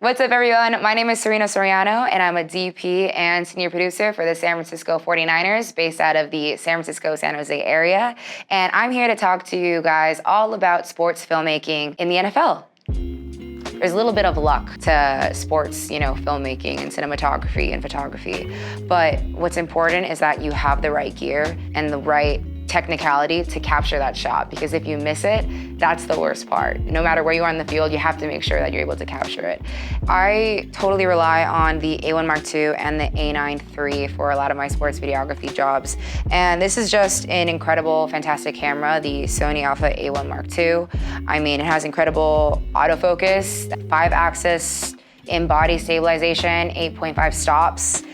What's up, everyone? My name is Sarina Soriano, and I'm a DP and senior producer for the San Francisco 49ers, based out of the San Francisco-San Jose area. And I'm here to talk to you guys all about sports filmmaking in the NFL. There's a little bit of luck to sports, filmmaking and cinematography and photography. But what's important is that you have the right gear and the right technicality to capture that shot, because if you miss it, that's the worst part. No matter where you are in the field, you have to make sure that you're able to capture it. I totally rely on the A1 Mark II and the A9 III for a lot of my sports videography jobs. And this is just an incredible, fantastic camera, the Sony Alpha A1 Mark II. I mean, it has incredible autofocus, 5-axis in-body stabilization, 8.5 stops.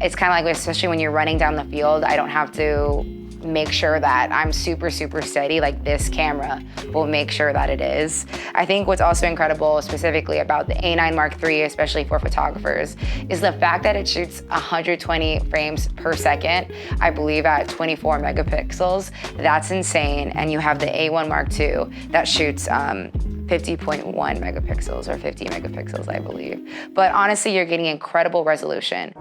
It's kind of like, especially when you're running down the field, I don't have to make sure that I'm super, super steady. Like, this camera will make sure that it is. I think what's also incredible specifically about the A9 Mark III, especially for photographers, is the fact that it shoots 120 frames per second, I believe at 24 megapixels. That's insane. And you have the A1 Mark II that shoots 50.1 megapixels or 50 megapixels, I believe. But honestly, you're getting incredible resolution.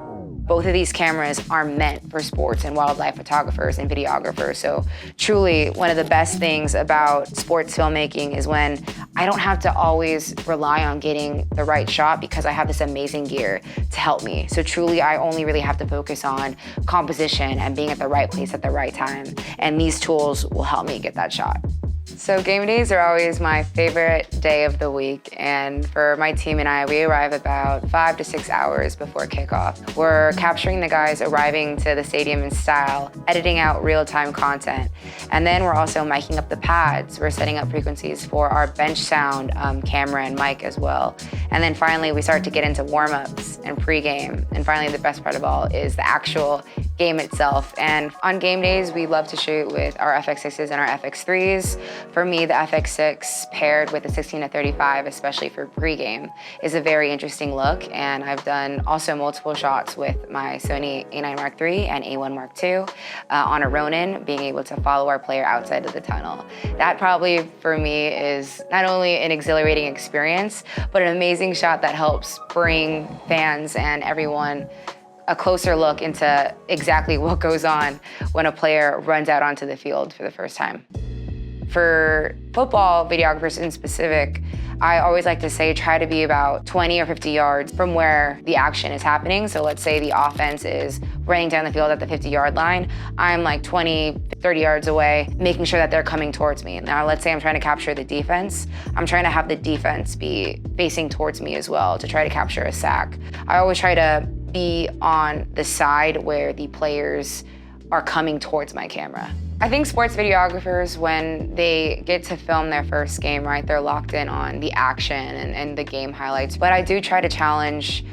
Both of these cameras are meant for sports and wildlife photographers and videographers. So truly, one of the best things about sports filmmaking is when I don't have to always rely on getting the right shot, because I have this amazing gear to help me. So truly, I only really have to focus on composition and being at the right place at the right time. And these tools will help me get that shot. So game days are always my favorite day of the week, and for my team and I, we arrive about 5 to 6 hours before kickoff. We're capturing the guys arriving to the stadium in style, editing out real-time content, and then we're also miking up the pads. We're setting up frequencies for our bench sound, camera and mic as well. And then finally, we start to get into warm-ups and pregame. And finally, the best part of all is the actual game itself. And on game days, we love to shoot with our FX6s and our FX3s. For me, the FX6 paired with the 16-35, especially for pregame, is a very interesting look. And I've done also multiple shots with my Sony A9 Mark III and A1 Mark II on a Ronin, being able to follow our player outside of the tunnel. That probably, for me, is not only an exhilarating experience, but an amazing shot that helps bring fans and everyone a closer look into exactly what goes on when a player runs out onto the field for the first time. For football videographers in specific, I always like to say try to be about 20 or 50 yards from where the action is happening. So let's say the offense is running down the field at the 50-yard line. I'm like 20, 30 yards away, making sure that they're coming towards me. Now, let's say I'm trying to capture the defense. I'm trying to have the defense be facing towards me as well to try to capture a sack. I always try to be on the side where the players are coming towards my camera. I think sports videographers, when they get to film their first game, right, they're locked in on the action and the game highlights. But I do try to challenge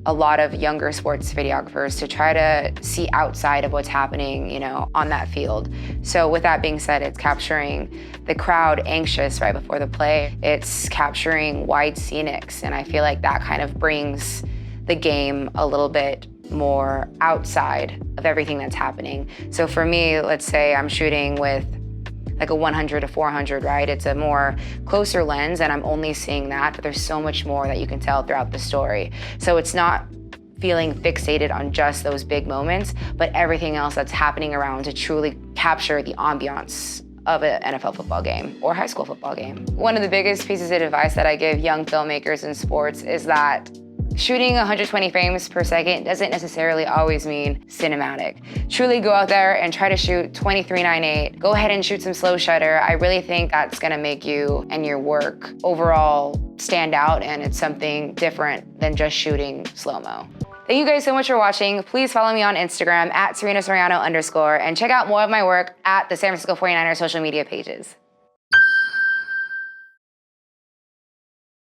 a lot of younger sports videographers to try to see outside of what's happening, on that field. So with that being said, it's capturing the crowd anxious right before the play. It's capturing wide scenics, and I feel like that kind of brings the game a little bit more outside of everything that's happening. So for me, let's say I'm shooting with like a 100 to 400, right? It's a more closer lens, and I'm only seeing that, but there's so much more that you can tell throughout the story. So it's not feeling fixated on just those big moments, but everything else that's happening around to truly capture the ambiance of an NFL football game or high school football game. One of the biggest pieces of advice that I give young filmmakers in sports is that shooting 120 frames per second doesn't necessarily always mean cinematic. Truly go out there and try to shoot 23:9:8. Go ahead and shoot some slow shutter. I really think that's gonna make you and your work overall stand out, and it's something different than just shooting slow-mo. Thank you guys so much for watching. Please follow me on Instagram at Sarina Soriano _ and check out more of my work at the San Francisco 49ers social media pages.